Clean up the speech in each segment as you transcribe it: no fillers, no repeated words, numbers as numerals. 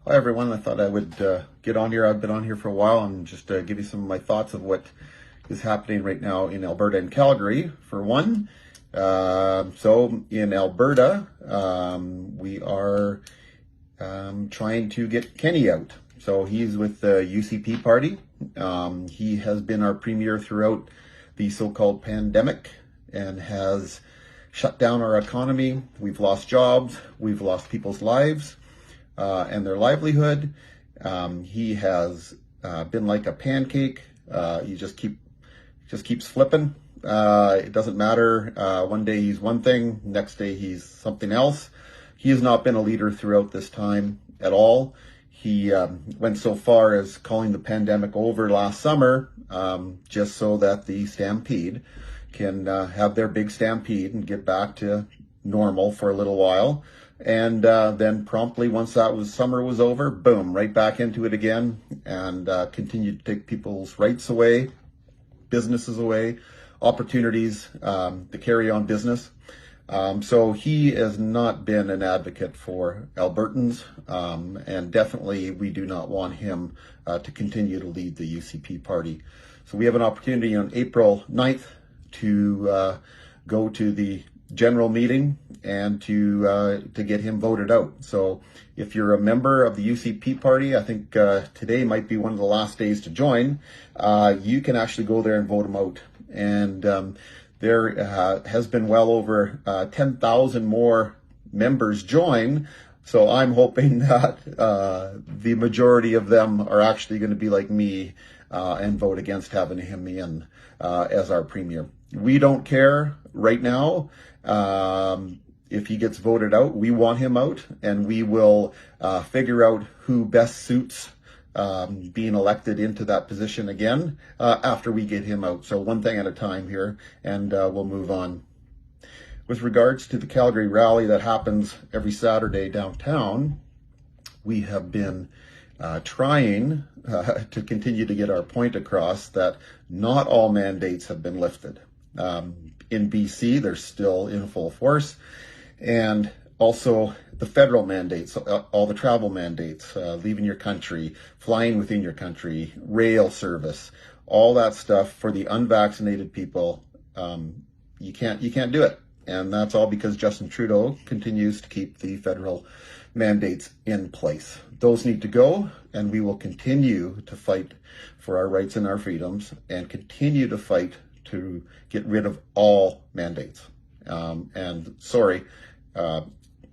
Hi everyone, I thought I would get on here. I've been on here for a while and just give you some of my thoughts of what is happening right now in Alberta and Calgary. For one, so in Alberta, we are trying to get Kenny out. So he's with the UCP party. He has been our premier throughout the so-called pandemic and has shut down our economy. We've lost jobs, we've lost people's lives and their livelihood. He has been like a pancake. He just keeps flipping. It doesn't matter. One day he's one thing, next day he's something else. He has not been a leader throughout this time at all. He went so far as calling the pandemic over last summer, just so that the stampede can have their big stampede and get back to normal for a little while. And then promptly, once summer was over, boom, right back into it again, and continued to take people's rights away, businesses away, opportunities to carry on business. So he has not been an advocate for Albertans, and definitely we do not want him to continue to lead the UCP party. So we have an opportunity on April 9th to go to the general meeting and to get him voted out. So if you're a member of the UCP party, I think today might be one of the last days to join. You can actually go there and vote him out. And there has been well over 10,000 more members join. So I'm hoping that the majority of them are actually going to be like me and vote against having him in as our premier. We don't care right now if he gets voted out. We want him out, and we will figure out who best suits being elected into that position again after we get him out. So one thing at a time here, and we'll move on. With regards to the Calgary rally that happens every Saturday downtown, we have been trying to continue to get our point across that not all mandates have been lifted. In BC, they're still in full force, and also the federal mandates, all the travel mandates, leaving your country, flying within your country, rail service, all that stuff for the unvaccinated people. You can't do it, and that's all because Justin Trudeau continues to keep the federal mandates in place. Those need to go, and we will continue to fight for our rights and our freedoms, and continue to fight to get rid of all mandates. And sorry,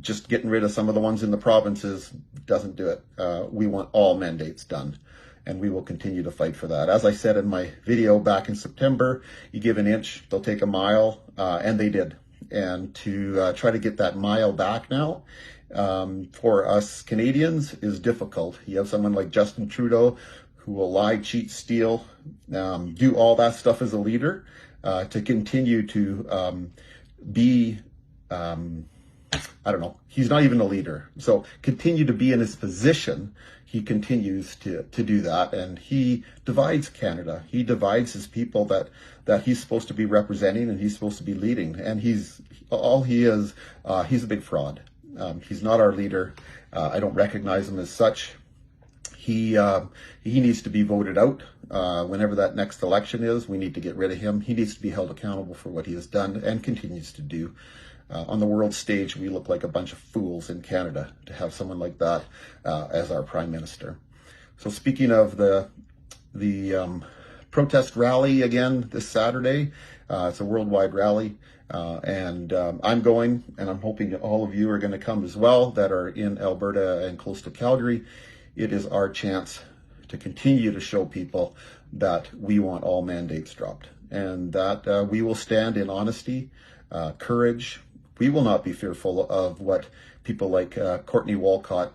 just getting rid of some of the ones in the provinces doesn't do it. We want all mandates done, and we will continue to fight for that. As I said in my video back in September, you give an inch, they'll take a mile, and they did. And to try to get that mile back now, for us Canadians is difficult. You have someone like Justin Trudeau who will lie, cheat, steal, do all that stuff as a leader, to continue to be, I don't know, he's not even a leader. So continue to be in his position. He continues to do that, and he divides Canada. He divides his people that he's supposed to be representing and he's supposed to be leading. And he's a big fraud. He's not our leader. I don't recognize him as such. He needs to be voted out whenever that next election is. We need to get rid of him. He needs to be held accountable for what he has done and continues to do. On the world stage, we look like a bunch of fools in Canada to have someone like that as our prime minister. So speaking of the protest rally again this Saturday, it's a worldwide rally, and I'm going, and I'm hoping all of you are going to come as well that are in Alberta and close to Calgary. It is our chance to continue to show people that we want all mandates dropped, and that we will stand in honesty, courage. We will not be fearful of what people like Courtney Walcott,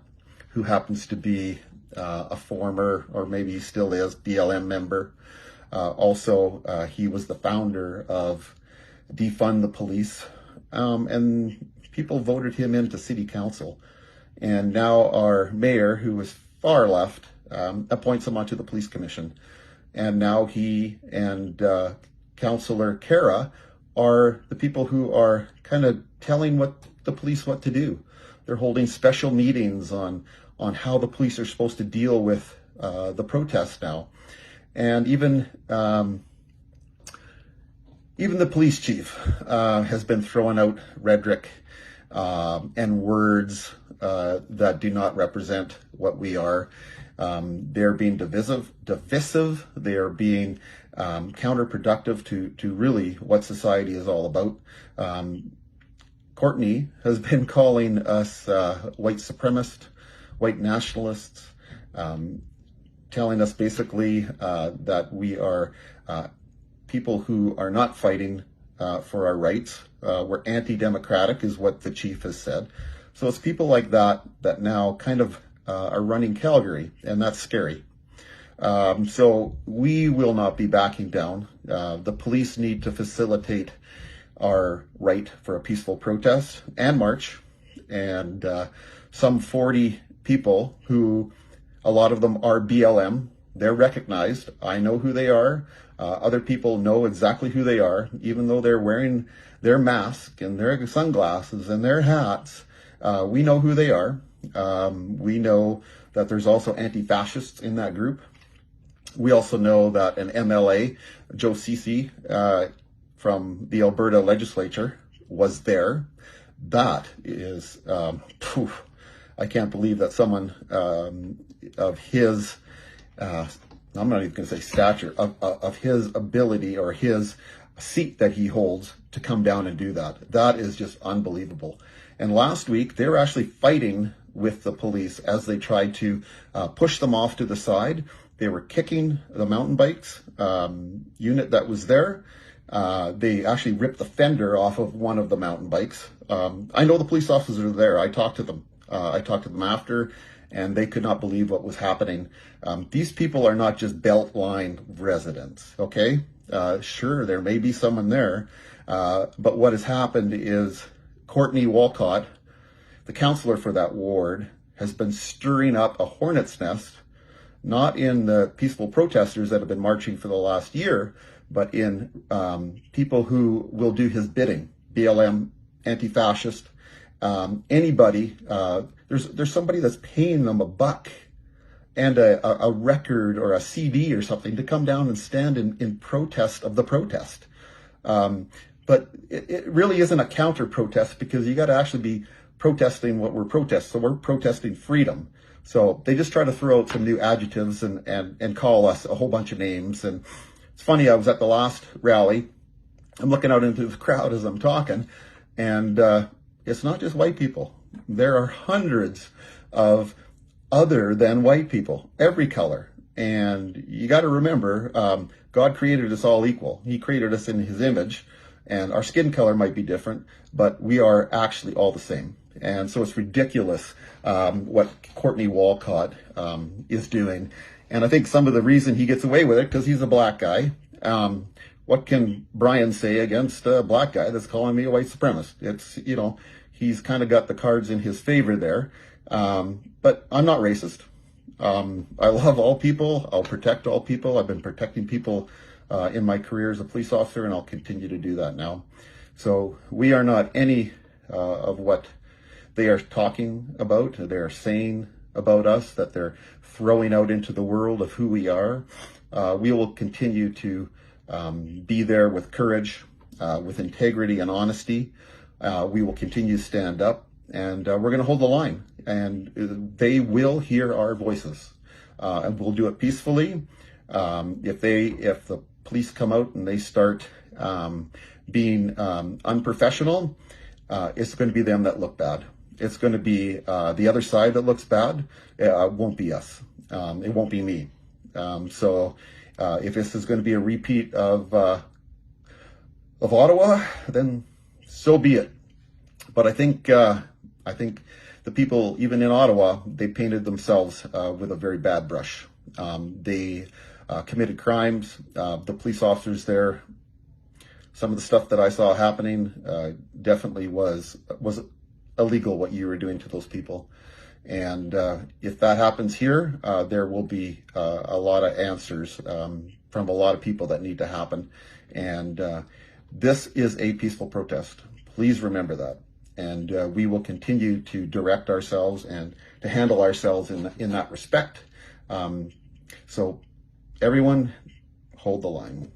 who happens to be a former, or maybe still is, BLM member. Also, he was the founder of Defund the Police, and people voted him into city council. And now our mayor, who is far left, appoints him onto the police commission. And now he and Councillor Kara are the people who are kind of telling the police what to do. They're holding special meetings on on how the police are supposed to deal with the protests now. And even the police chief has been throwing out rhetoric and words that do not represent what we are. They're being divisive. They are being counterproductive to really what society is all about. Courtney has been calling us white supremacists, white nationalists, telling us basically that we are people who are not fighting for our rights. We're anti-democratic is what the chief has said. So it's people like that that now kind of are running Calgary, and that's scary. So we will not be backing down. The police need to facilitate our right for a peaceful protest and march. And some 40 people who, a lot of them are BLM, they're recognized. I know who they are. Other people know exactly who they are, even though they're wearing their mask and their sunglasses and their hats. We know who they are. We know that there's also anti-fascists in that group. We also know that an MLA, Joe Cece, from the Alberta legislature was there. That is, I can't believe that someone of his, I'm not even going to say stature, of his ability or his seat that he holds to come down and do that. That is just unbelievable. And last week, they were actually fighting with the police as they tried to push them off to the side. They were kicking the mountain bikes unit that was there. They actually ripped the fender off of one of the mountain bikes. I know the police officers are there. I talked to them. I talked to them after, and they could not believe what was happening. These people are not just Beltline residents, okay? Sure, there may be someone there, but what has happened is Courtney Walcott, the councillor for that ward, has been stirring up a hornet's nest, not in the peaceful protesters that have been marching for the last year, but in people who will do his bidding, BLM, anti-fascist, anybody. There's somebody that's paying them $1 and a record or a CD or something to come down and stand in protest of the protest. But it really isn't a counter protest, because you got to actually be protesting what we're protesting. So we're protesting freedom. So they just try to throw out some new adjectives and call us a whole bunch of names. And it's funny, I was at the last rally. I'm looking out into the crowd as I'm talking, and it's not just white people. There are hundreds of other than white people, every color. And you got to remember, God created us all equal. He created us in his image, and our skin color might be different, but we are actually all the same. And so it's ridiculous what Courtney Walcott is doing. And I think some of the reason he gets away with it, because he's a black guy. What can Brian say against a black guy that's calling me a white supremacist? It's, he's kind of got the cards in his favor there. But I'm not racist. I love all people. I'll protect all people. I've been protecting people in my career as a police officer, and I'll continue to do that now. So we are not any of what they are talking about. They are saying about us, that they're throwing out into the world of who we are. We will continue to be there with courage, with integrity and honesty. We will continue to stand up, and we're going to hold the line, and they will hear our voices, and we'll do it peacefully. If the police come out and they start being unprofessional, it's going to be them that look bad. It's going to be the other side that looks bad. It won't be us. It won't be me. So if this is going to be a repeat of Ottawa, then so be it. But I think the people, even in Ottawa, they painted themselves with a very bad brush. They committed crimes. The police officers there, some of the stuff that I saw happening definitely was illegal, what you were doing to those people. And if that happens here, there will be a lot of answers from a lot of people that need to happen. And this is a peaceful protest. Please remember that. and we will continue to direct ourselves and to handle ourselves in that respect. So everyone, hold the line.